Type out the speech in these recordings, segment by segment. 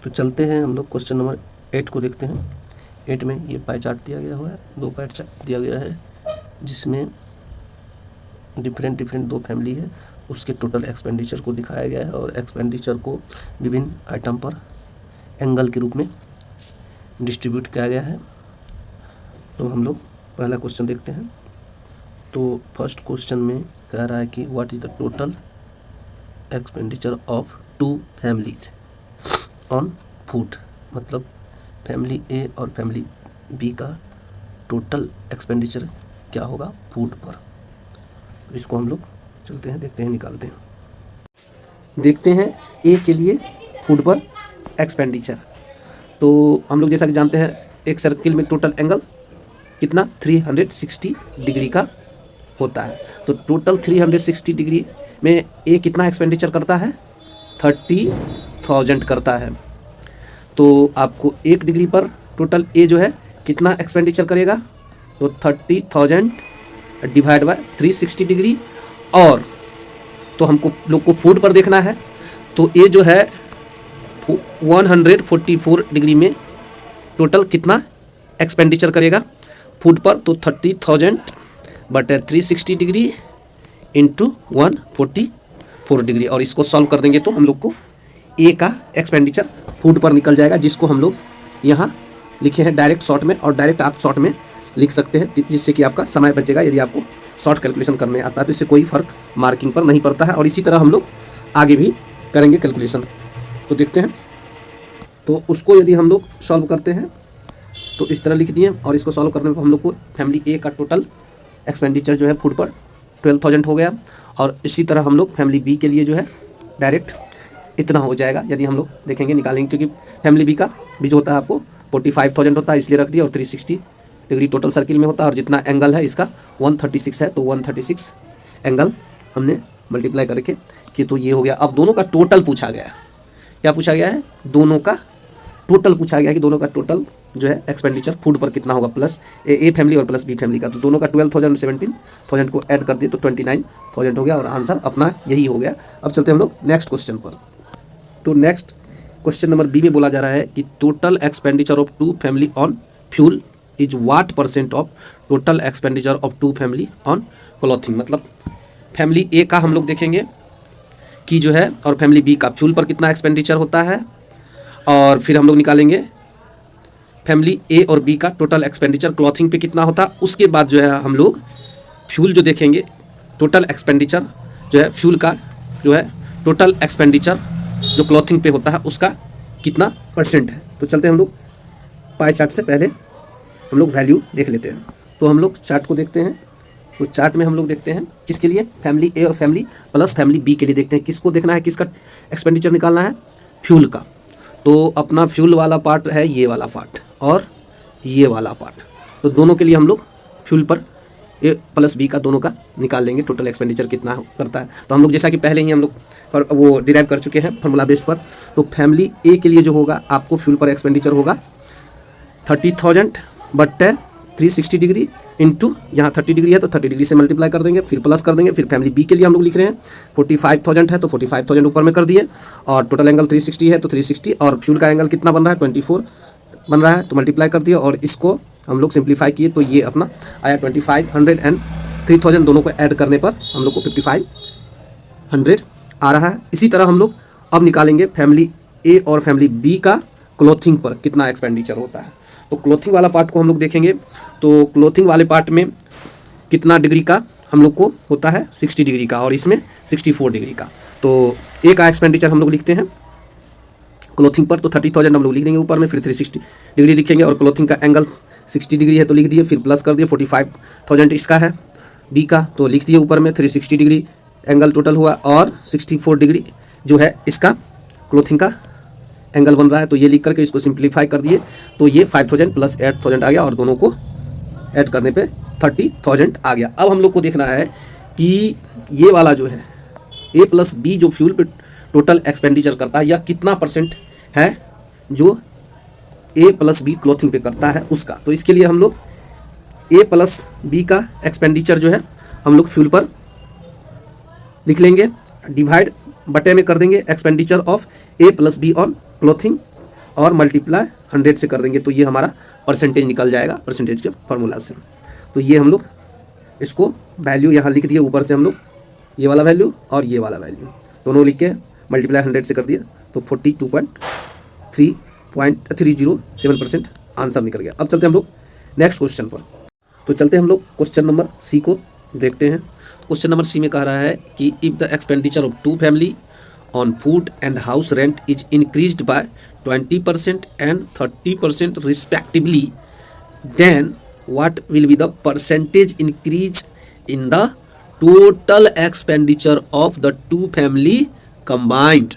तो चलते हैं हम लोग क्वेश्चन नंबर 8 को देखते हैं। 8 में ये पाई चार्ट दिया गया हुआ है, 2 पाई चार्ट दिया गया है जिसमें डिफरेंट दो फैमिली है, उसके टोटल एक्सपेंडिचर को दिखाया गया है और एक्सपेंडिचर को विभिन्न आइटम पर एंगल के रूप में डिस्ट्रीब्यूट किया गया है। तो हम लोग पहला क्वेश्चन देखते हैं। तो फर्स्ट क्वेश्चन में कह रहा है कि what is the total expenditure of 2 families on food, मतलब फैमिली ए और फैमिली बी का टोटल एक्सपेंडिचर क्या होगा फूड पर। तो इसको हम लोग चलते हैं, देखते हैं, निकालते हैं। देखते हैं ए के लिए फूड पर एक्सपेंडिचर। तो हम लोग जैसा कि जानते हैं एक सर्किल में टोटल एंगल कितना 360 डिग्री का होता है। तो टोटल 360 डिग्री में ए कितना एक्सपेंडिचर करता है 30,000 करता है। तो आपको 1 डिग्री पर टोटल ए जो है कितना एक्सपेंडिचर करेगा, तो 30,000 डिवाइड बाय 360 डिग्री। और तो हमको लोग को फूड पर देखना है, तो ए जो है 144 डिग्री में टोटल कितना एक्सपेंडिचर करेगा फूड पर, तो 30,000 बट 360 डिग्री इंटू 144 डिग्री। और इसको सॉल्व कर देंगे तो हम लोग को ए का एक्सपेंडिचर फूड पर निकल जाएगा, जिसको हम लोग यहाँ लिखे हैं डायरेक्ट शॉर्ट में, और डायरेक्ट आप शॉर्ट में लिख सकते हैं जिससे कि आपका समय बचेगा। यदि आपको शॉर्ट कैलकुलेशन करने आता है तो इससे कोई फ़र्क मार्किंग पर नहीं पड़ता है। और इसी तरह हम लोग आगे भी करेंगे कैलकुलेशन। तो देखते हैं, तो उसको यदि हम लोग सॉल्व करते हैं तो इस तरह लिख दिए, और इसको सॉल्व करने पर हम लोग को फैमिली ए का टोटल एक्सपेंडिचर जो है फूड पर 12,000 हो गया। और इसी तरह हम लोग फैमिली बी के लिए जो है डायरेक्ट इतना हो जाएगा यदि हम लोग देखेंगे, निकालेंगे, क्योंकि फैमिली बी का भी जो होता है आपको 45,000 होता है, इसलिए रख दिया। और 360 डिग्री टोटल सर्किल में होता है, और जितना एंगल है इसका 136 है, तो 136 एंगल हमने मल्टीप्लाई करके कि तो ये हो गया। अब दोनों का टोटल पूछा गया है, क्या पूछा गया है, दोनों का टोटल पूछा गया कि दोनों का टोटल जो है एक्सपेंडिचर फूड पर कितना होगा, प्लस ए फैमिली और प्लस बी फैमिली का। तो दोनों का 12,000 और 17,000 को ऐड कर दिए तो 29,000 हो गया, और आंसर अपना यही हो गया। अब चलते हैं हम लोग नेक्स्ट क्वेश्चन पर। तो नेक्स्ट क्वेश्चन नंबर बी में बोला जा रहा है कि total expenditure of 2 family on fuel is what % of total expenditure of 2 family on clothing. मतलब फैमिली ए का हम लोग देखेंगे कि जो है, और फैमिली बी का फ्यूल पर कितना एक्सपेंडिचर होता है, और फिर हम लोग निकालेंगे फैमिली ए और बी का टोटल एक्सपेंडिचर क्लॉथिंग पे कितना होता है। उसके बाद जो है हम लोग फ्यूल जो देखेंगे, टोटल एक्सपेंडिचर जो है फ्यूल का जो है टोटल एक्सपेंडिचर जो क्लॉथिंग पे होता है उसका कितना % है। तो चलते हैं हम लोग पाई चार्ट से पहले हम लोग वैल्यू देख लेते हैं। तो हम लोग चार्ट को देखते हैं। तो चार्ट में हम लोग देखते हैं किसके लिए, फैमिली ए और फैमिली प्लस फैमिली बी के लिए देखते हैं। किसको देखना है, किसका एक्सपेंडिचर निकालना है, फ्यूल का। तो अपना फ्यूल वाला पार्ट है ये वाला पार्ट और ये वाला पार्ट। तो दोनों के लिए हम लोग फ्यूल पर ए प्लस बी का दोनों का निकाल लेंगे टोटल एक्सपेंडिचर कितना करता है। तो हम लोग जैसा कि पहले ही हम लोग पर वो डिराइव कर चुके हैं फार्मूला बेस्ड पर। तो फैमिली ए के लिए जो होगा आपको फ्यूल पर एक्सपेंडिचर होगा 30,000 बट 360 डिग्री इंटू यहाँ 30 डिग्री है तो 30 डिग्री से मल्टीप्लाई कर देंगे, फिर प्लस कर देंगे। फिर फैमिली बी के लिए हम लोग लिख रहे हैं 45,000 है तो 45,000 ऊपर में कर दिए, और टोटल एंगल 360 है तो 360, और फ्यूल का एंगल कितना बन रहा है 24 बन रहा है तो मल्टीप्लाई कर दिया, और इसको हम लोग सिंप्लीफाई किए तो ये अपना आया 2500 एंड 3,000 दोनों को ऐड करने पर हम लोग को 5500 आ रहा है। इसी तरह हम लोग अब निकालेंगे फैमिली ए और फैमिली बी का क्लॉथिंग पर कितना एक्सपेंडिचर होता है। तो क्लॉथिंग वाला पार्ट को हम लोग देखेंगे। तो क्लॉथिंग वाले पार्ट में कितना डिग्री का हम लोग को होता है 60 डिग्री का, और इसमें 64 डिग्री का। तो ए का एक्सपेंडिचर हम लोग लिखते हैं क्लॉथिंग पर, तो 30,000 हम लोग लिख देंगे ऊपर में, फिर 360 डिग्री लिखेंगे, और क्लॉथिंग का एंगल 60 डिग्री है तो लिख दिए, फिर प्लस कर दिए 45,000 इसका है बी का, तो लिख दिए ऊपर में 360 डिग्री एंगल टोटल हुआ, और 64 डिग्री जो है इसका क्लॉथिंग का एंगल बन रहा है। तो ये लिख करके इसको सिंप्लीफाई कर दिए तो ये 5,000 प्लस 8,000 आ गया, और दोनों को ऐड करने पे 30,000 आ गया। अब हम लोग को देखना है कि ये वाला जो है ए प्लस बी जो फ्यूल पे टोटल एक्सपेंडिचर करता है यह कितना % है जो ए प्लस बी क्लॉथिंग पे करता है उसका। तो इसके लिए हम लोग ए प्लस बी का एक्सपेंडिचर जो है हम लोग फ्यूल पर लिख लेंगे, डिवाइड बटे में कर देंगे expenditure of A plus be on clothing, और मल्टीप्लाई 100 से कर देंगे तो ये हमारा परसेंटेज निकल जाएगा परसेंटेज के फार्मूला से। तो ये हम लोग इसको वैल्यू यहाँ लिख दिए, ऊपर से हम लोग ये वाला वैल्यू और ये वाला वैल्यू दोनों लिख के मल्टीप्लाई 100 से कर दिया तो 42.307% आंसर निकल गया। अब चलते हैं हम लोग नेक्स्ट क्वेश्चन पर। तो चलते हैं हम लोग क्वेश्चन नंबर सी को देखते हैं। क्वेश्चन नंबर सी में कह रहा है कि if the expenditure of two family on food and house rent is increased by 20% and 30% respectively, then what will be the percentage increase in the total expenditure of the two family combined.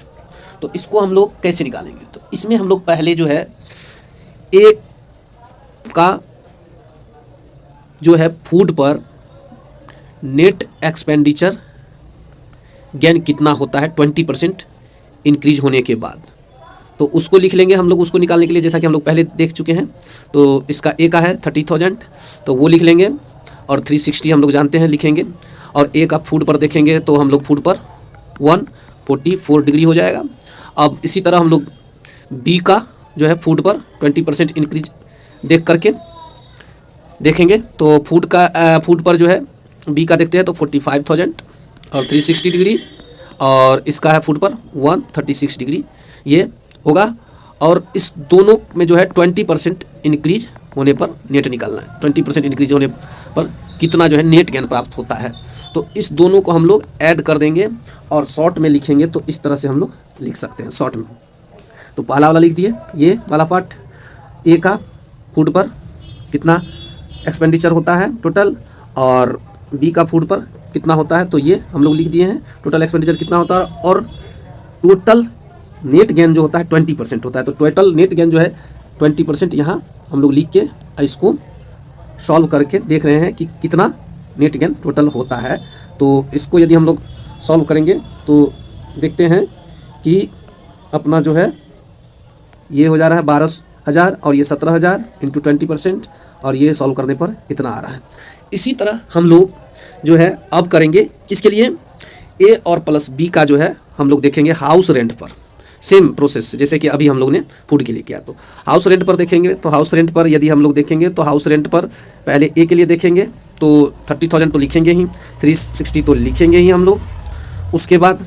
तो इसको हम लोग कैसे निकालेंगे? तो इसमें हम लोग पहले जो है एक का जो है फूड पर नेट एक्सपेंडिचर गेन कितना होता है 20% इंक्रीज होने के बाद, तो उसको लिख लेंगे हम लोग। उसको निकालने के लिए जैसा कि हम लोग पहले देख चुके हैं, तो इसका ए का है 30,000 तो वो लिख लेंगे, और 360 हम लोग जानते हैं लिखेंगे, और ए का फूड पर देखेंगे तो हम लोग फूड पर 144 डिग्री हो जाएगा। अब इसी तरह हम लोग बी का जो है फूड पर 20% इंक्रीज देख करके देखेंगे, तो फूड पर जो है बी का देखते हैं तो 45,000 और 360 डिग्री, और इसका है फूड पर 136 डिग्री ये होगा। और इस दोनों में जो है 20% इंक्रीज होने पर नेट निकालना है। 20% इंक्रीज होने पर कितना जो है नेट गेन प्राप्त होता है, तो इस दोनों को हम लोग ऐड कर देंगे और शॉर्ट में लिखेंगे। तो इस तरह से हम लोग लिख सकते हैं शॉर्ट में। तो पहला वाला लिख दिए, ये वाला पार्ट ए का फूड पर कितना एक्सपेंडिचर होता है टोटल, और बी का फूड पर कितना होता है, तो ये हम लोग लिख दिए हैं टोटल एक्सपेंडिचर कितना होता है, और टोटल नेट गेन जो होता है 20% होता है। तो टोटल नेट गेन जो है 20% यहाँ हम लोग लिख के इसको सॉल्व करके देख रहे हैं कि कितना नेट गेन टोटल होता है। तो इसको यदि हम लोग सॉल्व करेंगे तो देखते हैं कि अपना जो है ये हो जा रहा है 12,000 और ये 17,000 इंटू 20%, और ये सॉल्व करने पर इतना आ रहा है। इसी तरह हम लोग जो है अब करेंगे किसके लिए, ए और प्लस बी का जो है हम लोग देखेंगे हाउस रेंट पर। सेम प्रोसेस जैसे कि अभी हम लोग ने फूड के लिए किया, तो हाउस रेंट पर देखेंगे। तो हाउस रेंट पर यदि हम लोग देखेंगे तो हाउस रेंट पर पहले ए के लिए देखेंगे तो 30,000 तो लिखेंगे ही, 360 तो लिखेंगे ही हम लोग। उसके बाद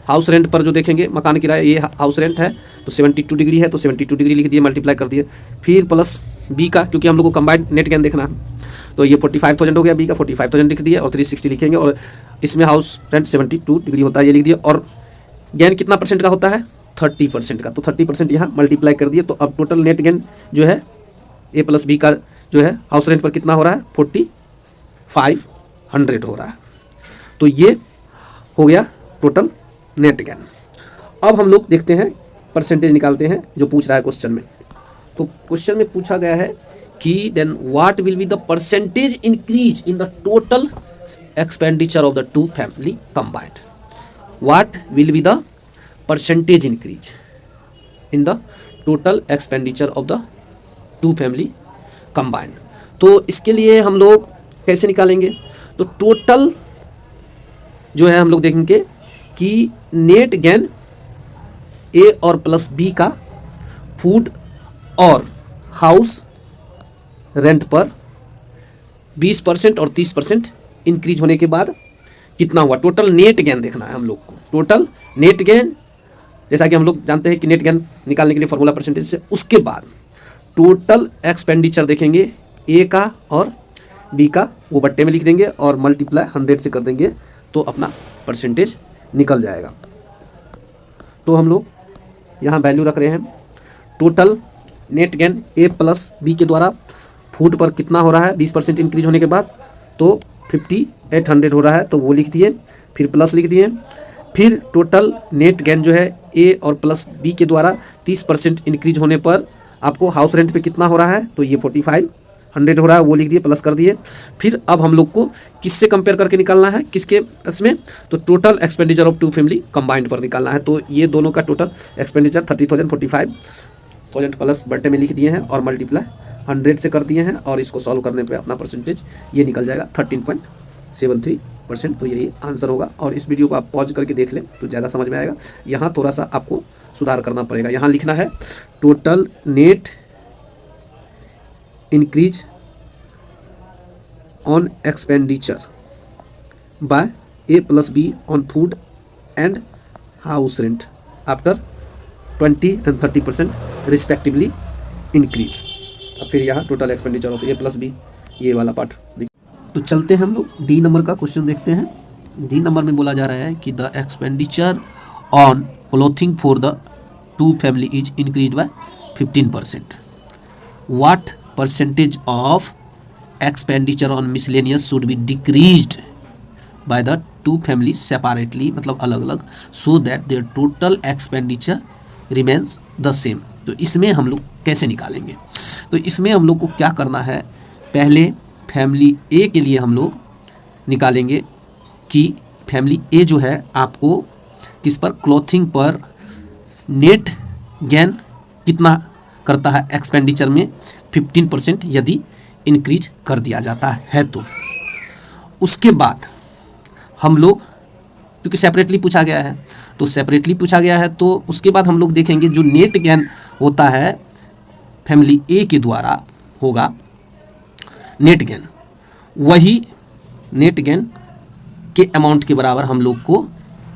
हाउस रेंट पर जो देखेंगे मकान किराया, ये हाउस रेंट है तो 72 डिग्री है तो 72 डिग्री लिख दिए, मल्टीप्लाई कर दिए। फिर प्लस बी का, क्योंकि हम लोग को कंबाइंड नेट गेन देखना है, तो ये 45,000 हो गया, बी का 45,000 लिख दिए, और 360 लिखेंगे, और इसमें हाउस रेंट 72 डिग्री होता है ये लिख दिए। और गेन कितना परसेंट का होता है 30% का, तो 30% यहाँ मल्टीप्लाई कर दिए। तो अब टोटल नेट गेन जो है ए प्लस बी का जो है हाउस रेंट पर कितना हो रहा है 4,500 हो रहा है। तो ये हो गया टोटल नेट गेन। अब हम लोग देखते हैं परसेंटेज निकालते हैं जो पूछ रहा है क्वेश्चन में। तो क्वेश्चन में पूछा गया है कि then what will be the percentage increase in the total expenditure of the two family combined. What will be the percentage increase in the total expenditure of the two family combined. तो इसके लिए हम लोग कैसे निकालेंगे, तो total जो है हम लोग देखेंगे कि नेट गेन ए और प्लस बी का फूड और हाउस रेंट पर 20% और 30% इंक्रीज होने के बाद कितना हुआ, टोटल नेट गेन देखना है हम लोग को। टोटल नेट गेन, जैसा कि हम लोग जानते हैं कि नेट गेन निकालने के लिए फॉर्मूला परसेंटेज से, उसके बाद टोटल एक्सपेंडिचर देखेंगे ए का और बी का, वो बट्टे में लिख देंगे और मल्टीप्लाई 100 से कर देंगे तो अपना परसेंटेज निकल जाएगा। तो हम लोग यहाँ वैल्यू रख रहे हैं टोटल नेट गेन ए प्लस बी के द्वारा फूड पर कितना हो रहा है 20% इंक्रीज होने के बाद, तो 5,800 हो रहा है, तो वो लिख दिए, फिर प्लस लिख दिए। फिर टोटल नेट गेन जो है ए और प्लस बी के द्वारा 30% इंक्रीज होने पर आपको हाउस रेंट पे कितना हो रहा है, तो ये 4,500 हो रहा है, वो लिख दिए, प्लस कर दिए। फिर अब हम लोग को किससे कंपेयर करके निकालना है, किसके इसमें, तो total expenditure of two family combined पर निकालना है। तो ये दोनों का टोटल एक्सपेंडिचर 30,000 45,000 प्लस बट्टे में लिख दिए हैं और मल्टीप्लाई 100 से कर दिए हैं, और इसको सॉल्व करने पे अपना परसेंटेज ये निकल जाएगा 0.73%। तो यही आंसर होगा। और इस वीडियो को आप पॉज करके देख लें तो ज़्यादा समझ में आएगा। यहाँ थोड़ा सा आपको सुधार करना पड़ेगा। यहाँ लिखना है total net increase on expenditure bye A+B on food and house rent after 20 and 30% respectively increase. अब फिर यहाँ टोटल एक्सपेंडिचर ऑफ A+B, ये वाला पार्ट। तो चलते हैं हम लोग डी नंबर का क्वेश्चन देखते हैं। डी नंबर में बोला जा रहा है कि the expenditure on clothing for the 2 family is increase by 15%। What percentage of expenditure on miscellaneous should be decreased by the 2 family separately, मतलब अलग अलग, so that their total expenditure remains the same. तो इसमें हम लोग कैसे निकालेंगे? तो इसमें हम लोग को क्या करना है, पहले फैमिली ए के लिए हम लोग निकालेंगे कि फैमिली ए जो है आपको किस पर, क्लॉथिंग पर नेट गेन कितना करता है एक्सपेंडिचर में, 15% यदि इंक्रीज कर दिया जाता है तो। उसके बाद हम लोग, क्योंकि सेपरेटली पूछा गया है तो सेपरेटली पूछा गया है, तो उसके बाद हम लोग देखेंगे जो नेट गेन होता है फैमिली ए के द्वारा होगा नेट गेन, वही नेट गेन के अमाउंट के बराबर हम लोग को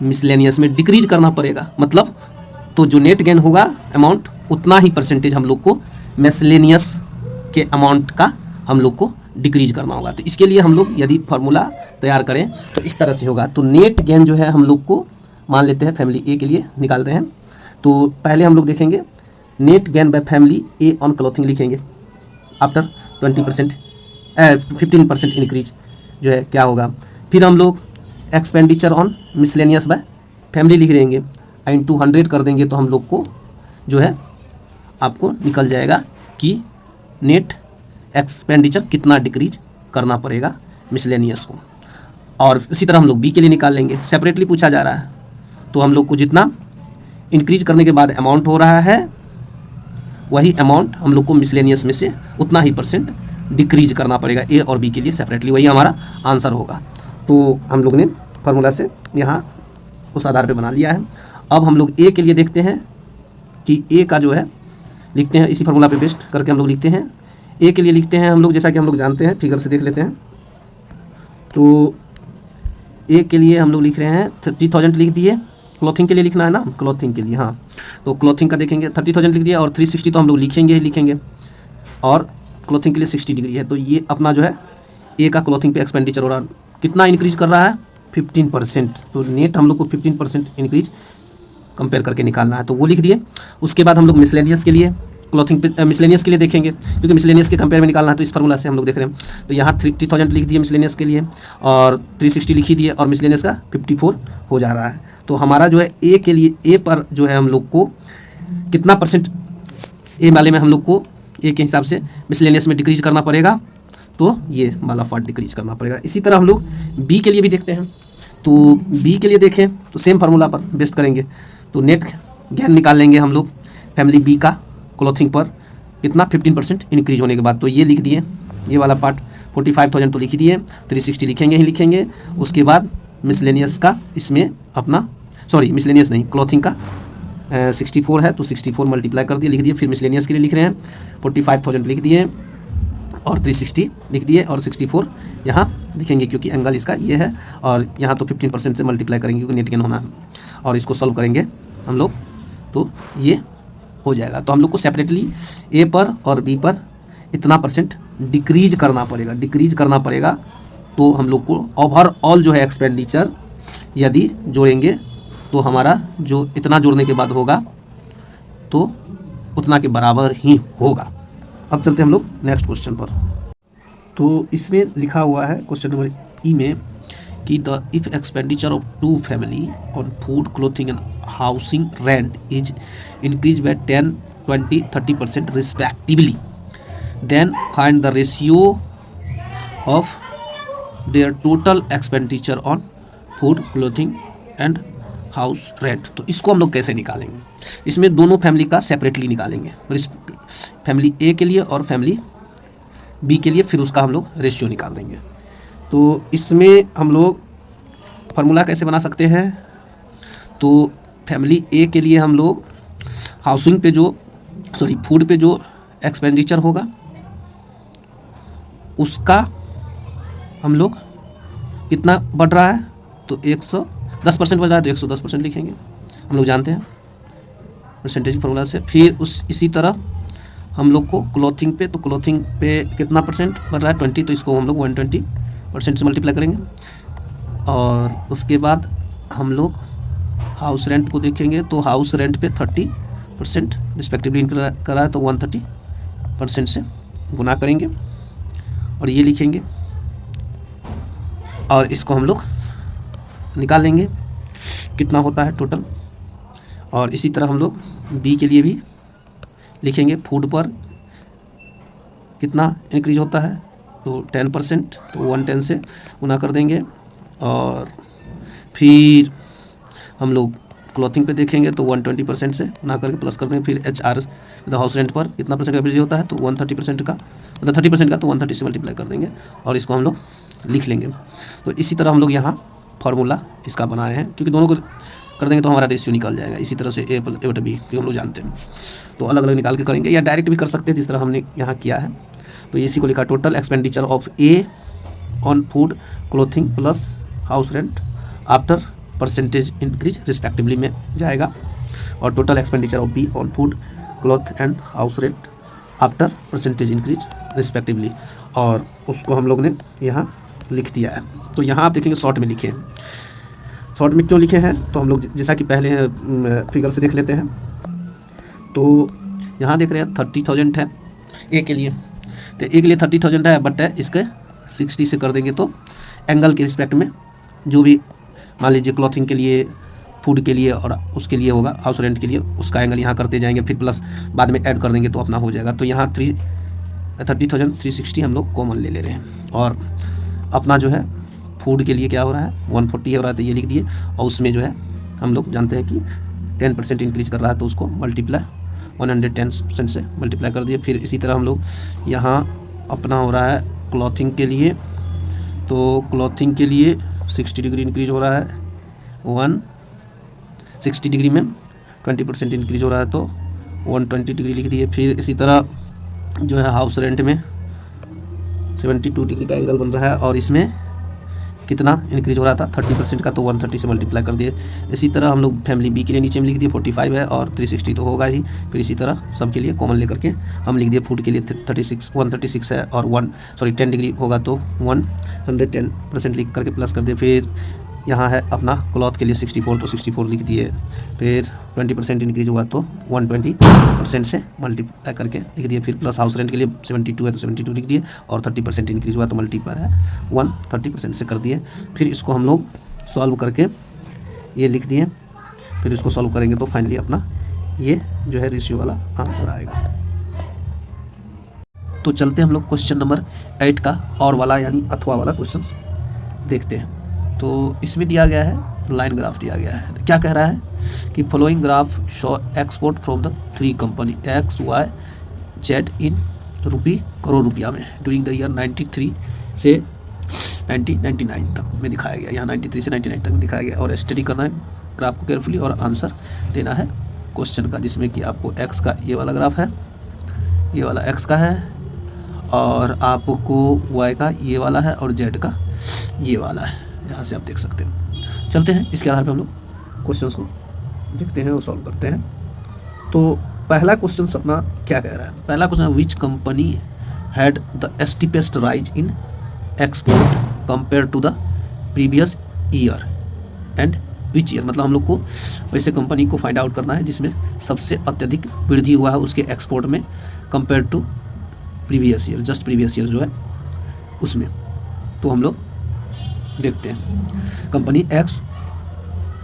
मिसलेनियस में डिक्रीज करना पड़ेगा। मतलब तो जो नेट गेन होगा अमाउंट, उतना ही परसेंटेज हम लोग को मिसलेनियस के अमाउंट का हम लोग को डिक्रीज करना होगा। तो इसके लिए हम लोग यदि फार्मूला तैयार करें तो इस तरह से होगा। तो नेट गेन जो है हम लोग को मान लेते हैं फैमिली ए के लिए निकाल रहे हैं। तो पहले हम लोग देखेंगे net gain by family A on clothing लिखेंगे आफ्टर 15% इंक्रीज जो है क्या होगा। फिर हम लोग expenditure on miscellaneous by family लिख देंगे, इंटू 100 कर देंगे तो हम लोग को जो है आपको निकल जाएगा कि नेट एक्सपेंडिचर कितना डिक्रीज करना पड़ेगा मिसलेनियस को। और इसी तरह हम लोग बी के लिए निकाल लेंगे, सेपरेटली पूछा जा रहा है तो हम लोग को जितना इंक्रीज करने के बाद अमाउंट हो रहा है वही अमाउंट हम लोग को मिसलेनियस में से उतना ही परसेंट डिक्रीज करना पड़ेगा ए और बी के लिए सेपरेटली, वही हमारा आंसर होगा। तो हम लोग ने फार्मूला से यहाँ उस आधार पे बना लिया है। अब हम लोग ए के लिए देखते हैं कि ए का जो है लिखते हैं, इसी फार्मूला पे बेस्ट करके हम लोग लिखते हैं। ए के लिए लिखते हैं हम लोग, जैसा कि हम लोग जानते हैं, फिगर से देख लेते हैं। तो ए के लिए हम लोग लिख रहे हैं 30,000 लिख दिए, क्लॉथिंग के लिए लिखना है ना, क्लॉथिंग के लिए, हाँ। तो क्लॉथिंग का देखेंगे 30,000 लिख दिया, और 360 तो हम लोग लिखेंगे ही लिखेंगे, और क्लॉथिंग के लिए 60 डिग्री है। तो ये अपना जो है ए का क्लॉथिंग पे एक्सपेंडिचर हो रहा है, कितना इंक्रीज कर रहा है, 15%। तो नेट हम लोग को 15% इंक्रीज कंपेयर करके निकालना है, तो वो लिख दिए। उसके बाद हम लोग मिसलेनियस के लिए, क्लॉथिंग पे मिसलेनियस के लिए देखेंगे, क्योंकि मिसलेनियस के कंपेयर में निकालना है, तो इस फार्मूला से हम लोग देख रहे हैं। तो यहाँ 30,000 लिख दिए मिसलेनियस के लिए, और 360 लिखी दिए, और मिसलेनियस का 54 हो जा रहा है। तो हमारा जो है ए के लिए, ए पर जो है हम लोग को कितना परसेंट ए वाले में हम लोग को ए के हिसाब से मिसलेनियस में डिक्रीज करना पड़ेगा, तो ये वाला पार्ट डिक्रीज करना पड़ेगा। इसी तरह हम लोग बी के लिए भी देखते हैं। तो बी के लिए देखें तो सेम फार्मूला पर बेस्ट करेंगे। तो नेट गेन निकाल लेंगे हम लोग फैमिली बी का क्लॉथिंग पर कितना, 15% इंक्रीज होने के बाद। तो ये लिख दिए, ये वाला पार्ट 45,000 तो लिख दिए, 360 लिखेंगे ही लिखेंगे। उसके बाद मिसलेनियस का इसमें अपना, सॉरी मिसलेनियस नहीं, क्लॉथिंग का 64 है, तो 64 मल्टीप्लाई कर दिए, लिख दिए। फिर मिसलेनियस के लिए लिख रहे हैं 45,000 लिख दिए, और 360 लिख दिए, और 64 यहाँ लिखेंगे क्योंकि एंगल इसका ये है, और यहाँ तो 15% से मल्टीप्लाई करेंगे क्योंकि नेट गेन होना है, और इसको सॉल्व करेंगे हम लोग तो ये हो जाएगा। तो हम लोग को सेपरेटली ए पर और बी पर इतना परसेंट डिक्रीज करना पड़ेगा, तो हम लोग को ओवरऑल जो है एक्सपेंडिचर यदि जोड़ेंगे तो हमारा जो इतना जोड़ने के बाद होगा तो उतना के बराबर ही होगा। अब चलते हैं हम लोग नेक्स्ट क्वेश्चन पर। तो इसमें लिखा हुआ है क्वेश्चन नंबर ई में कि the if expenditure of 2 family on food, clothing and housing rent is increase by 10, 20, 30% respectively, then find the ratio of their total expenditure on food, clothing and house rent. तो इसको हम लोग कैसे निकालेंगे? इसमें दोनों फैमिली का सेपरेटली निकालेंगे, फैमिली ए के लिए और फैमिली बी के लिए, फिर उसका हम लोग रेशियो निकाल देंगे। तो इसमें हम लोग फार्मूला कैसे बना सकते हैं, तो फैमिली ए के लिए हम लोग हाउसिंग पे जो फूड पे जो एक्सपेंडिचर होगा उसका हम लोग कितना बढ़ रहा है, तो 110% बढ़ रहा है, तो 110% लिखेंगे, हम लोग जानते हैं परसेंटेज फार्मूला से। फिर इसी तरह हम लोग को क्लॉथिंग पे कितना परसेंट बढ़ रहा है, 20, तो इसको हम लोग 120% से मल्टीप्लाई करेंगे। और उसके बाद हम लोग हाउस रेंट को देखेंगे, तो हाउस रेंट पे 30% रिस्पेक्टिवली कर रहा है, तो 130% से गुना करेंगे और ये लिखेंगे और इसको हम लोग निकाल लेंगे कितना होता है टोटल। और इसी तरह हम लोग बी के लिए भी लिखेंगे, फूड पर कितना इंक्रीज होता है, तो 10%, तो 110 से गुना कर देंगे। और फिर हम लोग क्लॉथिंग पे देखेंगे, तो 120% से गुना करके प्लस कर देंगे। फिर HR मतलब हाउस रेंट पर कितना परसेंट एवरेज होता है, तो 130% का, मतलब 30% का, तो 130 से मल्टीप्लाई कर देंगे और इसको हम लोग लिख लेंगे। तो इसी तरह हम लोग यहाँ फार्मूला इसका बनाए हैं, क्योंकि दोनों को कर देंगे तो हमारा रेशियो निकल जाएगा। इसी तरह से A/B क्योंकि हम लोग जानते हैं, तो अलग अलग निकाल के करेंगे या डायरेक्ट भी कर सकते हैं जिस तरह हमने यहाँ किया है। तो इसी को लिखा, total expenditure of A on food clothing plus house rent after percentage increase respectively में जाएगा। और total expenditure of B on food cloth and house rent after percentage increase respectively, और उसको हम लोग ने यहाँ लिख दिया है। तो यहाँ आप देखेंगे शॉर्ट में लिखे हैं। शॉर्ट में क्यों लिखे हैं, तो हम लोग जैसा कि पहले फिगर से देख लेते हैं। तो यहाँ देख रहे हैं 30,000 है ए के लिए, तो ए के लिए 30,000 है, बट इसके 60 से कर देंगे तो एंगल के रिस्पेक्ट में जो भी मान लीजिए क्लॉथिंग के लिए, फूड के लिए और उसके लिए होगा हाउस रेंट के लिए, उसका एंगल यहाँ करते जाएंगे, फिर प्लस बाद में ऐड कर देंगे तो अपना हो जाएगा। तो यहाँ 30,360 हम लोग कॉमन ले रहे हैं। और अपना जो है फूड के लिए क्या हो रहा है, 140 हो रहा है, तो ये लिख दिए। और उसमें जो है हम लोग जानते हैं कि 10% इंक्रीज कर रहा है, तो उसको मल्टीप्लाई 110% से मल्टीप्लाई कर दिए। फिर इसी तरह हम लोग यहाँ अपना हो रहा है क्लॉथिंग के लिए, तो क्लॉथिंग के लिए 60 डिग्री इंक्रीज हो रहा है, 160 डिग्री में 20% इंक्रीज हो रहा है, तो 120 डिग्री लिख दिए। फिर इसी तरह जो है हाउस रेंट में 72 डिग्री का एंगल बन रहा है, और इसमें कितना इंक्रीज हो रहा था 30% का, तो 130 से मल्टीप्लाई कर दिए। इसी तरह हम लोग फैमिली बी के लिए नीचे में लिख दिए 45 है, और 360 तो होगा ही। फिर इसी तरह सबके लिए कॉमन लेकर के हम लिख दिए, फूड के लिए 136 है, और 10 डिग्री होगा तो 110% लिख करके प्लस कर दिए। फिर यहाँ है अपना क्लॉथ के लिए 64, तो 64 लिख दिए। फिर 20% इंक्रीज हुआ तो 120% से मल्टीप्लाई करके लिख दिए। फिर प्लस हाउस रेंट के लिए 72 है, तो 72 लिख दिए, और 30% इंक्रीज हुआ तो मल्टीप्लाई है 130% से कर दिए। फिर इसको हम लोग सॉल्व करके ये लिख दिए। फिर इसको सॉल्व करेंगे तो फाइनली अपना ये जो है रेशियो वाला आंसर आएगा। तो चलते हम लोग क्वेश्चन नंबर 8 का और वाला यानी अथवा वाला क्वेश्चन देखते हैं। तो इसमें दिया गया है लाइन ग्राफ दिया गया है। क्या कह रहा है कि following graph show export from the 3 company X, Y, Z इन रुपी करोड़ रुपया में ड्यूरिंग द ईयर 93 से 1999 तक में दिखाया गया। यहाँ 93 से 99 तक में दिखाया गया, और स्टडी करना है ग्राफ को केयरफुली और आंसर देना है क्वेश्चन का, जिसमें कि आपको X का ये वाला ग्राफ है, ये वाला X का है, और आपको Y का ये वाला है, और Z का ये वाला है। यहाँ से आप देख सकते हैं। चलते हैं इसके आधार पर हम लोग क्वेश्चंस को देखते हैं और सॉल्व करते हैं। तो पहला क्वेश्चन अपना क्या कह रहा है, पहला question, which company had the steepest rise in export compare to the previous year and which year, मतलब हम लोग को वैसे कंपनी को फाइंड आउट करना है जिसमें सबसे अत्यधिक वृद्धि हुआ है उसके एक्सपोर्ट में compare to previous year, just previous year जो है उसमें। तो हम लोग देखते हैं कंपनी X,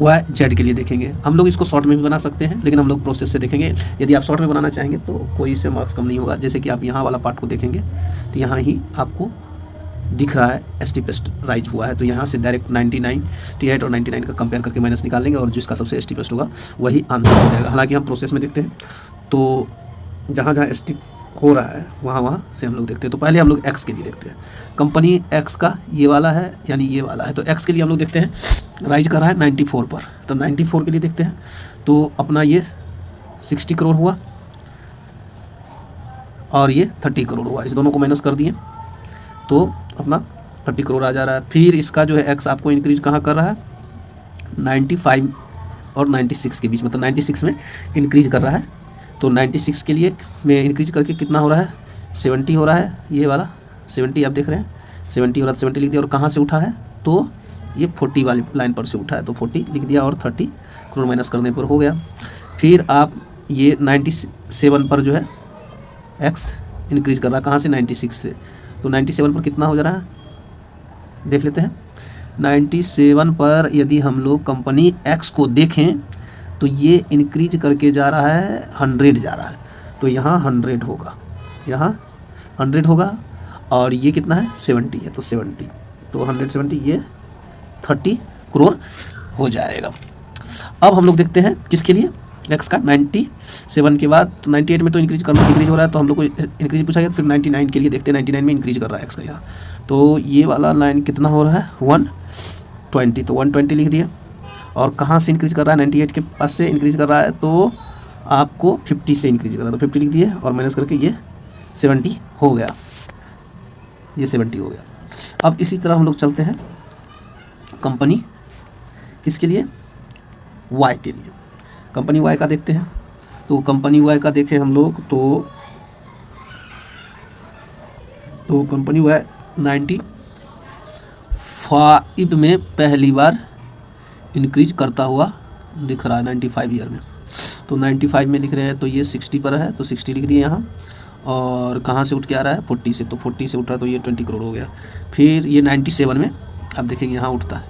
Y, Z के लिए देखेंगे। हम लोग इसको शॉर्ट में भी बना सकते हैं, लेकिन हम लोग प्रोसेस से देखेंगे। यदि आप शॉर्ट में बनाना चाहेंगे तो कोई इससे मार्क्स कम नहीं होगा। जैसे कि आप यहाँ वाला पार्ट को देखेंगे तो यहाँ ही आपको दिख रहा है स्टीपेस्ट राइज हुआ है, तो यहाँ से डायरेक्ट 98 और 99 का कंपेयर करके माइनस निकाल लेंगे, और जिसका सबसे स्टीपेस्ट होगा वही आंसर हो जाएगा। हालांकि हम प्रोसेस में देखते हैं, तो जहाँ जहाँ स्टीप हो रहा है वहाँ से हम लोग देखते हैं। तो पहले हम लोग एक्स के लिए देखते हैं। कंपनी एक्स का ये वाला है, यानी ये वाला है। तो एक्स के लिए हम लोग देखते हैं राइज कर रहा है 94 पर। तो 94 के लिए देखते हैं। तो अपना ये 60 करोड़ हुआ और ये 30 करोड़ हुआ। इस दोनों को माइनस कर दिए तो अपना 30 करोड़ आ जा रहा है। फिर इसका जो है एक्स आपको इंक्रीज कहाँ कर रहा है, 95 और 96 के बीच, मतलब 96 में इंक्रीज कर रहा है। तो 96 के लिए में इंक्रीज करके कितना हो रहा है, 70 हो रहा है। ये वाला 70 आप देख रहे हैं, 70 हो रहा है, 70 लिख दिया। और कहाँ से उठा है, तो ये 40 वाली लाइन पर से उठा है, तो 40 लिख दिया और 30 करोड़ माइनस करने पर हो गया। फिर आप ये 97 पर जो है एक्स इंक्रीज कर रहा है, कहाँ से, 96 से। तो 97 पर कितना हो जा रहा है, देख लेते हैं। 97 पर यदि हम लोग कंपनी एक्स को देखें तो ये इंक्रीज करके जा रहा है 100 जा रहा है। तो यहाँ 100 होगा, यहाँ 100 होगा और ये कितना है, 70 है। तो 70, तो 170, ये 30 करोड़ हो जाएगा। अब हम लोग देखते हैं किसके लिए, एक्स का 97 के बाद। तो 98 में तो इंक्रीज हो रहा है, तो हम लोग को इंक्रीज पूछा गया। फिर 99 के लिए देखते हैं, 99 में इंक्रीज कर रहा है एक्स का यहाँ। तो ये वाला लाइन कितना हो रहा है, 120, तो 120 लिख दिया। और कहाँ से इंक्रीज कर रहा है, 98 के पास से इंक्रीज कर रहा है, तो आपको 50 से इंक्रीज कर रहा है। तो 50 लिख दिए और माइनस करके ये 70 हो गया, ये 70 हो गया। अब इसी तरह हम लोग चलते हैं कंपनी किसके लिए, वाई के लिए। कंपनी वाई का देखते हैं। तो कंपनी वाई का देखें हम लोग तो कंपनी वाई 95 में पहली बार इंक्रीज करता हुआ दिख रहा है, 95 ईयर में। तो 95 में लिख रहे हैं, तो ये 60 पर है, तो 60 लिख दिए यहाँ। और कहाँ से उठ के आ रहा है, 40 से। तो 40 से उठ रहा है, तो ये 20 करोड़ हो गया। फिर ये 97 में आप देखेंगे यहाँ उठता है,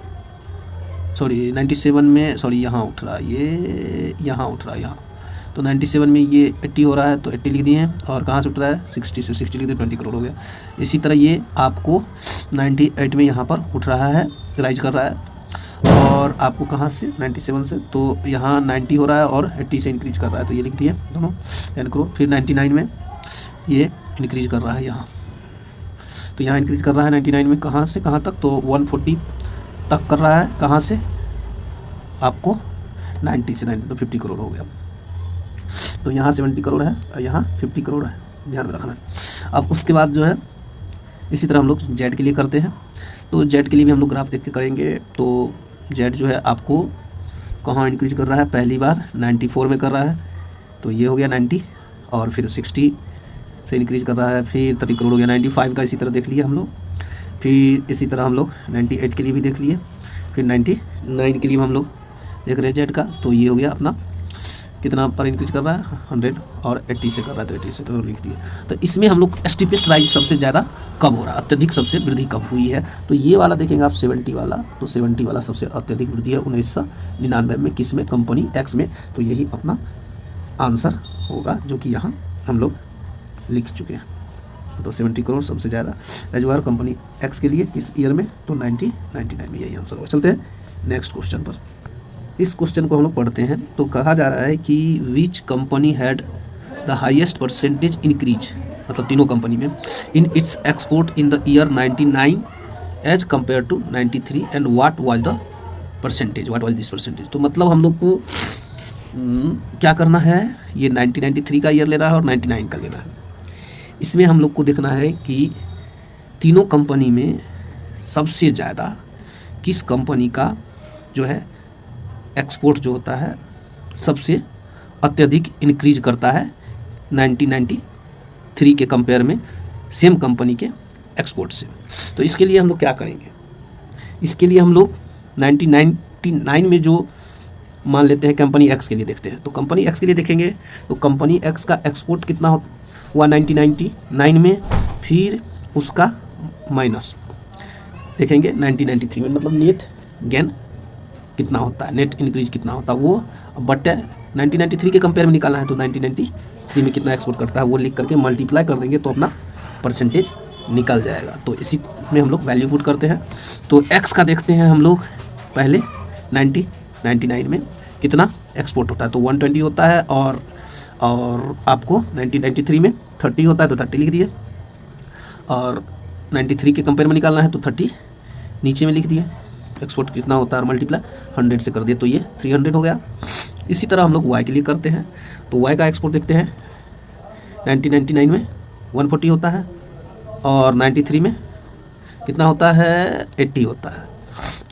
सॉरी 97 में, सॉरी यहाँ उठ रहा है, ये यहाँ उठ रहा है यहाँ। तो 97 में ये 80 हो रहा है, तो 80 लिख दिए हैं। और कहाँ से उठ रहा है, 60 से, 60 लिख दिए, 20 करोड़ हो गया। इसी तरह ये आपको 98 में यहाँ पर उठ रहा है, राइज कर रहा है। और आपको कहाँ से, 97 से, तो यहाँ 90 हो रहा है और 80 से इंक्रीज कर रहा है, तो ये लिख दिए दोनों 10 करोड़। फिर 99 में ये इंक्रीज कर रहा है यहाँ, तो यहाँ इंक्रीज कर रहा है 99 में, कहाँ से कहाँ तक, तो 140 तक कर रहा है। कहाँ से, आपको 90 से 90, तो 50 करोड़ हो गया। तो यहाँ 70 करोड़ है और यहाँ 50 करोड़ है, ध्यान में रखना है। अब उसके बाद जो है इसी तरह हम लोग जेड के लिए करते हैं। तो जेड के लिए भी हम लोग ग्राफ देख के करेंगे। तो जेड जो है आपको कहाँ इंक्रीज कर रहा है, पहली बार 94 में कर रहा है, तो ये हो गया 90। और फिर 60 से इंक्रीज कर रहा है, फिर 30 करोड़ हो गया। 95 का इसी तरह देख लिया हम लोग। फिर इसी तरह हम लोग 98 के लिए भी देख लिए। फिर 99 के लिए हम लोग देख रहे हैं जेड का, तो ये हो गया अपना कितना पर इंक्रीज कर रहा है, 100 और 80 से कर रहा है, तो 80 से तो लिख दिए। तो इसमें हम लोग स्टीपेस्ट राइज सबसे ज़्यादा कब हो रहा है, अत्यधिक सबसे वृद्धि कब हुई है। तो ये वाला देखेंगे आप 70 वाला, तो 70 वाला सबसे अत्यधिक वृद्धि है 1999 में, किस में, कंपनी एक्स में। तो यही अपना आंसर होगा जो कि यहाँ हम लोग लिख चुके हैं। तो 70 करोड़ सबसे ज़्यादा राइज कंपनी एक्स के लिए किस ईयर में, तो 1999 में, यही आंसर होगा। चलते हैं नेक्स्ट क्वेश्चन पर। इस क्वेश्चन को हम लोग पढ़ते हैं। तो कहा जा रहा है कि which company had the highest percentage increase, मतलब तीनों कंपनी में, in its export in the year 99 as compare to 93 and what was the percentage, what was this percentage. तो मतलब हम लोग को क्या करना है, ये 1993 का ईयर लेना है और 99 का लेना है। इसमें हम लोग को देखना है कि तीनों कंपनी में सबसे ज़्यादा किस कंपनी का जो है एक्सपोर्ट जो होता है सबसे अत्यधिक इंक्रीज करता है 1993 के कंपेयर में सेम कंपनी के एक्सपोर्ट से। तो इसके लिए हम लोग क्या करेंगे, इसके लिए हम लोग 1999 में जो मान लेते हैं कंपनी एक्स के लिए देखते हैं। तो कंपनी एक्स के लिए देखेंगे तो कंपनी एक्स का एक्सपोर्ट कितना हुआ 1999 में, फिर उसका माइनस देखेंगे 1993 में, मतलब नेट गेन कितना होता है, नेट इंक्रीज कितना होता है वो, बट 1993 के कंपेयर में निकालना है। तो 1993 में कितना एक्सपोर्ट करता है वो लिख करके मल्टीप्लाई कर देंगे तो अपना परसेंटेज निकल जाएगा। तो इसी में हम लोग वैल्यू पुट करते हैं। तो एक्स का देखते हैं हम लोग पहले 1999 में कितना एक्सपोर्ट होता है, तो 120 होता है। और और आपको 1993 में 30 होता है तो 30 लिख दिए, और 93 के कंपेयर में निकालना है तो 30 नीचे में लिख दिए। एक्सपोर्ट कितना होता है और मल्टीप्लाई 100 से कर दिए तो ये 300 हो गया। इसी तरह हम लोग वाई के लिए करते हैं, तो वाई का एक्सपोर्ट देखते हैं 1999 में 140 होता है, और 93 में कितना होता है 80 होता है,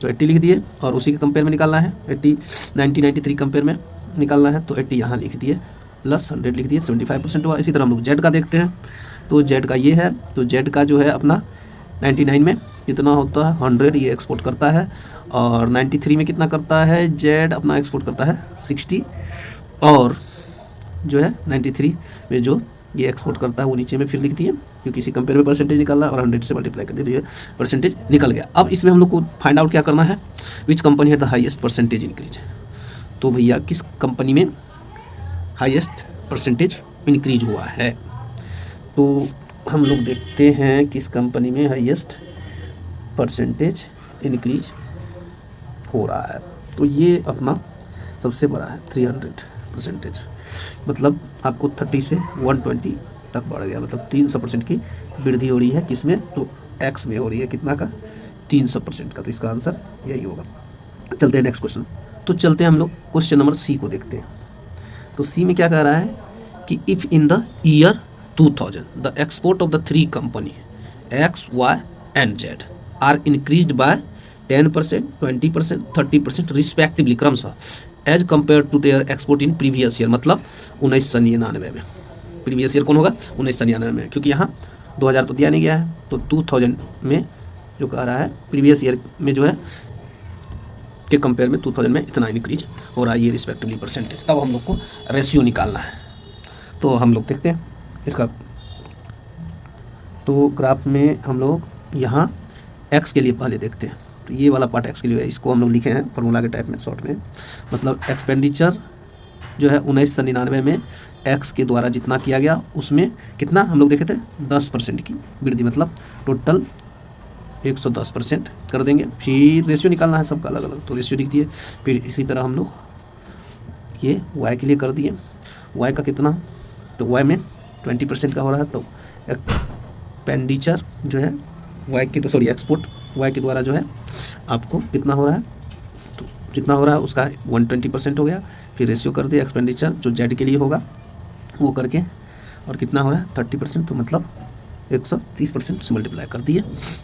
तो 80 लिख दिए, और उसी के कंपेयर में निकालना है 80 1993 कंपेयर में निकालना है तो 80 यहाँ लिख दिए प्लस 100 लिख दिए, 75% हुआ। इसी तरह हम लोग जेड का देखते हैं, तो जेड का ये है, तो जेड का जो है अपना 99 में कितना होता है 100 ये एक्सपोर्ट करता है, और 93 में कितना करता है जेड अपना एक्सपोर्ट करता है 60, और जो है 93 में जो ये एक्सपोर्ट करता है वो नीचे में फिर लिख दिए, क्योंकि इसी कंपेयर में परसेंटेज निकालना है और 100 से मल्टीप्लाई कर दिए, परसेंटेज निकल गया। अब इसमें हम लोग को फाइंड आउट क्या करना है, विच कंपनी है द हाईएस्ट परसेंटेज इंक्रीज। तो भैया किस कंपनी में हाईएस्ट परसेंटेज इंक्रीज हुआ है, तो हम लोग देखते हैं किस कंपनी में हाईएस्ट परसेंटेज इंक्रीज हो रहा है। तो ये अपना सबसे बड़ा है 300%, मतलब आपको 30 से 120 तक बढ़ गया, मतलब 300% की वृद्धि हो रही है किसमें, तो एक्स में हो रही है, कितना का 300% का, तो इसका आंसर यही होगा। चलते हैं नेक्स्ट क्वेश्चन, तो चलते हैं हम लोग क्वेश्चन नंबर सी को देखते हैं। तो सी में क्या कह रहा है कि if in the year 2000 the export of the 3 company X Y and Z are increased by 10%, 20%, 30% respectively क्रमशः as compare to their export in previous year, मतलब 1999 में। प्रीवियस ईयर कौन होगा 1999 में, क्योंकि यहाँ 2000 तो दिया नहीं गया है, तो 2000 में जो कह रहा है प्रीवियस ईयर में जो है के कंपेयर में 2000 में इतना इंक्रीज हो रहा है ये रिस्पेक्टिवली परसेंटेज। तब हम लोग को रेशियो निकालना है, तो हम लोग देखते हैं इसका। तो ग्राफ में हम लोग यहाँ एक्स के लिए पहले देखते हैं, तो ये वाला पार्ट एक्स के लिए है, इसको हम लोग लिखे हैं फार्मूला के टाइप में शॉर्ट में, मतलब एक्सपेंडिचर जो है 1999 में एक्स के द्वारा जितना किया गया उसमें कितना हम लोग देखे थे 10% की वृद्धि, मतलब टोटल 110% कर देंगे। फिर रेशियो निकालना है सबका अलग अलग, तो रेशियो लिख दिए। फिर इसी तरह हम लोग ये वाई के लिए कर दिए, वाई का कितना, तो वाई में 20% का हो रहा है, तो एक्सपेंडिचर जो है वाई के, तो सॉरी एक्सपोर्ट वाई के द्वारा जो है आपको कितना हो रहा है, तो जितना हो रहा है उसका 120% हो गया। फिर रेशियो कर दिया, एक्सपेंडिचर जो जेड के लिए होगा वो करके, और कितना हो रहा है 30%, तो मतलब 130% से मल्टीप्लाई कर दिए,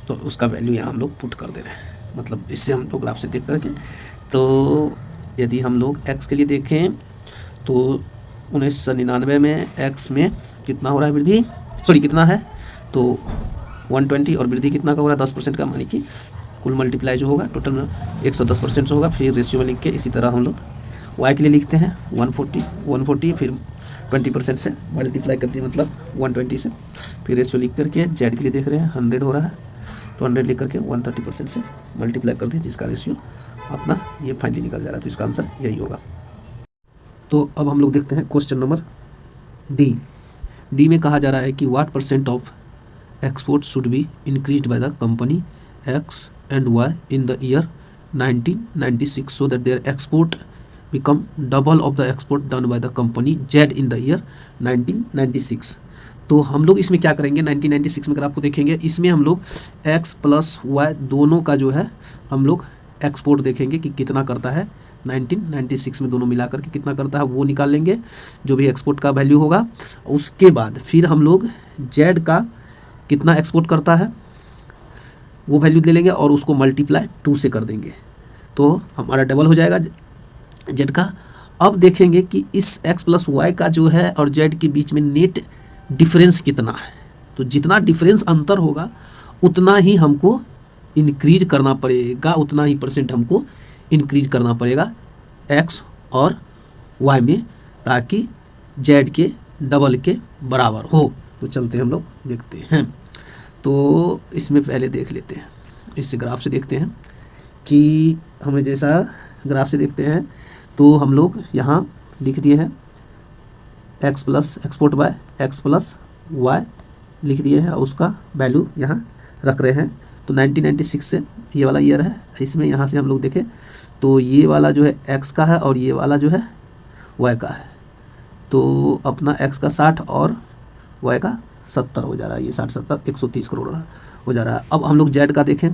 तो उसका वैल्यू यहाँ हम लोग पुट कर दे रहे हैं। मतलब इससे हम लोग ग्राफ से देख करके, तो यदि हम लोग एक्स के लिए देखें तो 1999 में एक्स में कितना हो रहा है वृद्धि, सॉरी कितना है, तो 120, और वृद्धि कितना का हो रहा है 10% का, मानी कि कुल मल्टीप्लाई जो होगा टोटल में 110% होगा। फिर रेशियो में लिख के इसी तरह हम लोग वाई के लिए लिखते हैं 140, फिर 20% से मल्टीप्लाई कर दिए, मतलब 120 से, फिर रेशियो लिख करके जेड के लिए देख रहे हैं 100 हो रहा है, तो 100 लिख करके 130% से मल्टीप्लाई कर दिए, जिसका रेशियो अपना ये फाइनली निकल जा रहा है, तो इसका आंसर यही होगा। तो अब हम लोग देखते हैं क्वेश्चन नंबर डी में कहा जा रहा है कि what % of export should be increased by the company X and Y in the year 1996 so that their export become double of the export done by the company Z in the year 1996। तो हम लोग इसमें क्या करेंगे 1996 में अगर आपको देखेंगे, इसमें हम लोग x प्लस वाई दोनों का जो है हम लोग एक्सपोर्ट देखेंगे कि कितना करता है 1996 में, दोनों मिलाकर के कितना करता है वो निकाल लेंगे, जो भी एक्सपोर्ट का वैल्यू होगा। उसके बाद फिर हम लोग Z का कितना एक्सपोर्ट करता है वो वैल्यू ले लेंगे और उसको मल्टीप्लाई 2 से कर देंगे, तो हमारा डबल हो जाएगा जेड का। अब देखेंगे कि इस x प्लस वाई का जो है और जेड के बीच में नेट डिफरेंस कितना है, तो जितना डिफरेंस अंतर होगा उतना ही हमको इंक्रीज करना पड़ेगा, उतना ही % हमको इंक्रीज करना पड़ेगा x और y में, ताकि जेड के डबल के बराबर हो। तो चलते हम लोग देखते हैं, तो इसमें पहले देख लेते हैं, इस ग्राफ से देखते हैं कि हमें जैसा ग्राफ से देखते हैं, तो हम लोग यहाँ लिख दिए हैं x plus export by x plus Y लिख दिए हैं, और उसका वैल्यू यहाँ रख रहे हैं। तो 1996 से ये वाला ईयर है, इसमें यहाँ से हम लोग देखें तो ये वाला जो है x का है और ये वाला जो है y का है, तो अपना एक्स का 60 और वाई का 70 हो जा रहा है, ये 60 70 130 करोड़ हो जा रहा है। अब हम लोग जेड का देखें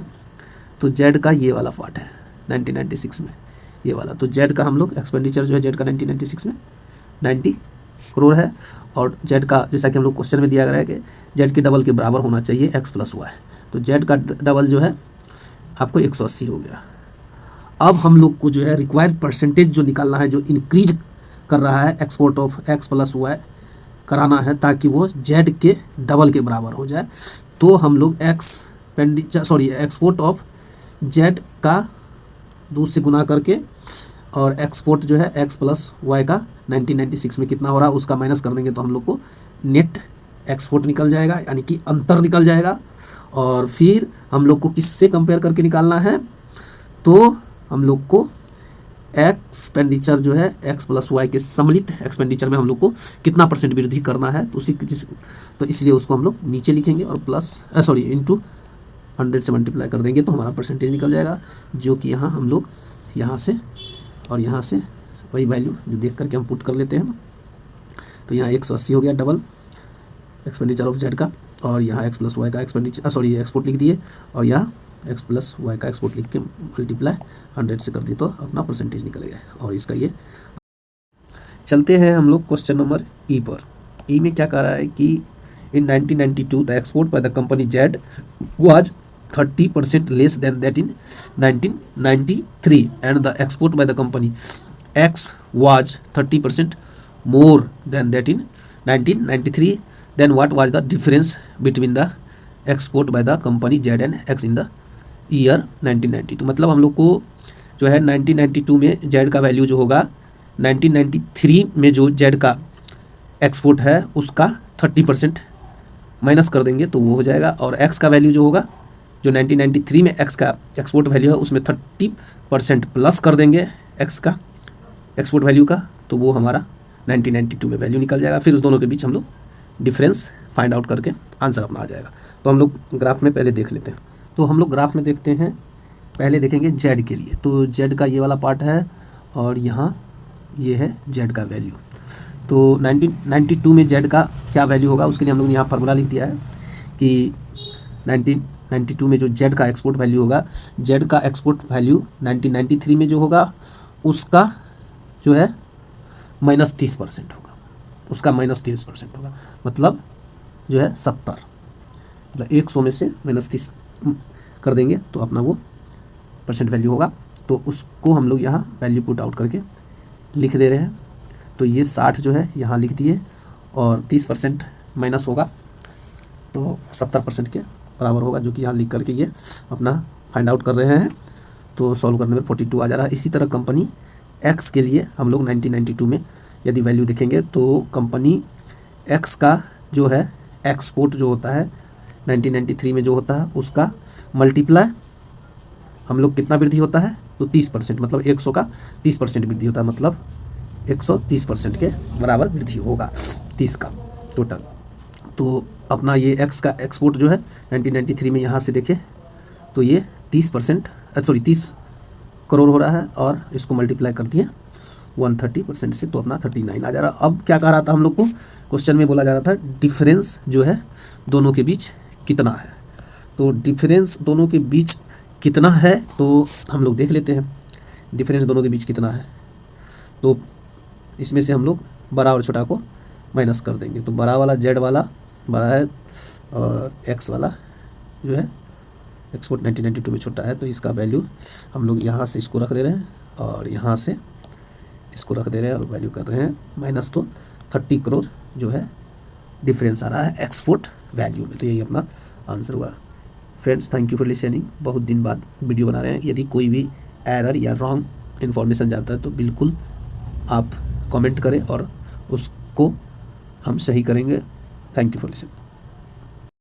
तो जेड का ये वाला पार्ट है 1996 में, ये वाला। तो जेड का हम लोग एक्सपेंडिचर जो है जेड का 1996 में 90 करोड़ है, और जेड का जैसा कि हम लोग क्वेश्चन में दिया गया है कि जेड के डबल के बराबर होना चाहिए एक्स प्लस वाई, तो जेड का डबल जो है आपको 180 हो गया। अब हम लोग को जो है रिक्वायर्ड परसेंटेज जो निकालना है, जो इंक्रीज कर रहा है export of X plus Y कराना है ताकि वो जेड के डबल के बराबर हो जाए। तो हम लोग एक्सपोर्ट ऑफ जेड का 2 से गुना करके और एक्सपोर्ट जो है एक्स प्लस वाई का 1996 में कितना हो रहा है उसका माइनस कर देंगे, तो हम लोग को नेट एक्सपोर्ट निकल जाएगा, यानी कि अंतर निकल जाएगा। और फिर हम लोग को किससे कंपेयर करके निकालना है, तो हम लोग को एक्सपेंडिचर जो है एक्स प्लस वाई के सम्मिलित एक्सपेंडिचर में हम लोग को कितना परसेंट वृद्धि करना है, तो इसलिए उसको हम लोग नीचे लिखेंगे और इंटू 100 से मल्टीप्लाई कर देंगे तो हमारा परसेंटेज निकल जाएगा, जो कि यहाँ हम लोग यहाँ से और यहाँ से वही वैल्यू जो देख करके हम पुट कर लेते हैं। तो यहाँ 180 हो गया डबल एक्सपेंडिचर ऑफ जेड का, और यहाँ एक्स प्लस वाई का एक्सपोर्ट लिख दिए, और यहाँ एक्स प्लस वाई का एक्सपोर्ट लिख के मल्टीप्लाई 100 से कर दिए तो अपना परसेंटेज निकल गया। और इसका ये चलते हैं हम लोग क्वेश्चन नंबर ई पर। ई में क्या कह रहा है कि in 1992 the export by the company Z was 30% less than that in 1993 and the export by the company X was 30% more than that in 1993, then what was the difference between the export by the company Z and X in the year 1992। तो मतलब हम लोग को जो है 1992 में Z का value जो होगा 1993 में जो जेड का एक्सपोर्ट है उसका 30% माइनस कर देंगे तो वो हो जाएगा, और एक्स का वैल्यू जो होगा जो 1993 में एक्स का एक्सपोर्ट वैल्यू है उसमें 30% प्लस कर देंगे एक्स का एक्सपोर्ट वैल्यू का, तो वो हमारा 1992 में वैल्यू निकल जाएगा। फिर उस दोनों के बीच हम लोग डिफरेंस फाइंड आउट करके आंसर अपना आ जाएगा। तो हम लोग ग्राफ में पहले देख लेते हैं। तो हम लोग ग्राफ में देखते हैं, पहले देखेंगे जेड के लिए। तो जेड का ये वाला पार्ट है और यहाँ ये है जेड का वैल्यू। तो 1992 में जेड का क्या वैल्यू होगा उसके लिए हम लोग ने यहाँ फार्मूला लिख दिया है कि 1992 में जो जेड का एक्सपोर्ट वैल्यू होगा, जेड का एक्सपोर्ट वैल्यू 1993 में जो होगा उसका जो है -30% होगा, उसका -30% होगा, मतलब जो है 70, मतलब 100 में से -30 कर देंगे तो अपना वो परसेंट वैल्यू होगा। तो उसको हम लोग यहाँ वैल्यू पुट आउट करके लिख दे रहे हैं। तो ये 60 जो है यहाँ लिख दिए और 30% माइनस होगा तो 70% के बराबर होगा, जो कि यहाँ लिख करके ये अपना फाइंड आउट कर रहे हैं। तो सॉल्व करने में 42 आ जा रहा है। इसी तरह कंपनी एक्स के लिए हम लोग 1992 में यदि वैल्यू देखेंगे तो कंपनी एक्स का जो है एक्सपोर्ट जो होता है 1993 में जो होता है उसका मल्टीप्लाई हम लोग कितना वृद्धि होता है, तो 30%, मतलब 100 का 30% वृद्धि होता है, मतलब 130% के बराबर वृद्धि होगा 30 का टोटल। तो अपना ये एक्स का एक्सपोर्ट जो है 1993 में यहाँ से देखें तो ये 30 करोड़ हो रहा है, और इसको मल्टीप्लाई कर दिए 130% से तो अपना 39 आ जा रहा। अब क्या कह रहा था हम लोग को, क्वेश्चन में बोला जा रहा था डिफरेंस जो है दोनों के बीच कितना है। तो डिफरेंस दोनों के बीच कितना है तो हम लोग देख लेते हैं डिफरेंस दोनों के बीच कितना है। तो इसमें से हम लोग बड़ा और छोटा को माइनस कर देंगे। तो बड़ा वाला जेड वाला बड़ा है और एक्स वाला जो है एक्सपोर्ट 1992 में छोटा है, तो इसका वैल्यू हम लोग यहाँ से इसको रख दे रहे हैं और यहाँ से इसको रख दे रहे हैं और वैल्यू कर रहे हैं माइनस। तो 30 करोड़ जो है डिफरेंस आ रहा है एक्सपोर्ट वैल्यू में। तो यही अपना आंसर हुआ। Friends, thank you for listening. बहुत दिन बाद वीडियो बना रहे हैं। यदि कोई भी एरर या रॉन्ग इन्फॉर्मेशन जाता है तो बिल्कुल आप कमेंट करें और उसको हम सही करेंगे। Thank you for listening.